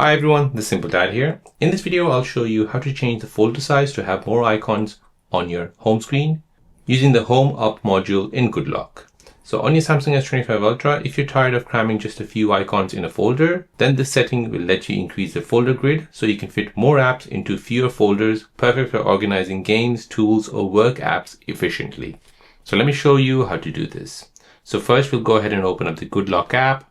Hi everyone, the Simple Dad here. In this video, I'll show you how to change the folder size to have more icons on your home screen using the Home Up module in GoodLock. So on your Samsung S25 Ultra, if you're tired of cramming just a few icons in a folder, then this setting will let you increase the folder grid so you can fit more apps into fewer folders, perfect for organizing games, tools, or work apps efficiently. So let me show you how to do this. So first, we'll go ahead and open up the GoodLock app.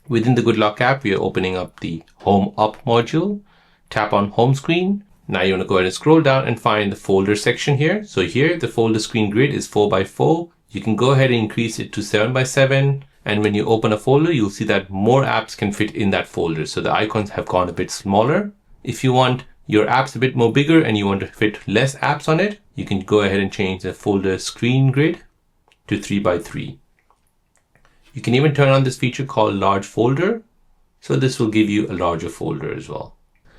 Within the GoodLock app, we are opening up the Home Up module. Tap on Home Screen. Now you want to go ahead and scroll down and find the folder section here. So here, the folder screen grid is 4x4. You can go ahead and increase it to 7x7. And when you open a folder, you'll see that more apps can fit in that folder. So the icons have gone a bit smaller. If you want your apps a bit more bigger and you want to fit less apps on it, you can go ahead and change the folder screen grid to 3x3. You can even turn on this feature called large folder. So this will give you a larger folder as well.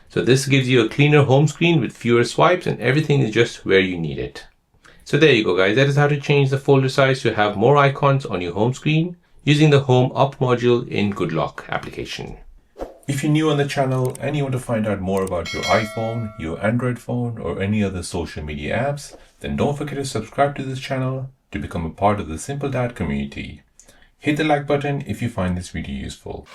So this gives you a cleaner home screen with fewer swipes and everything is just where you need it. So there you go, guys. That is how to change the folder size to have more icons on your home screen using the Home Up module in GoodLock application. If you're new on the channel and you want to find out more about your iPhone, your Android phone, or any other social media apps, then don't forget to subscribe to this channel to become a part of the Simple Dad community. Hit the like button if you find this video useful.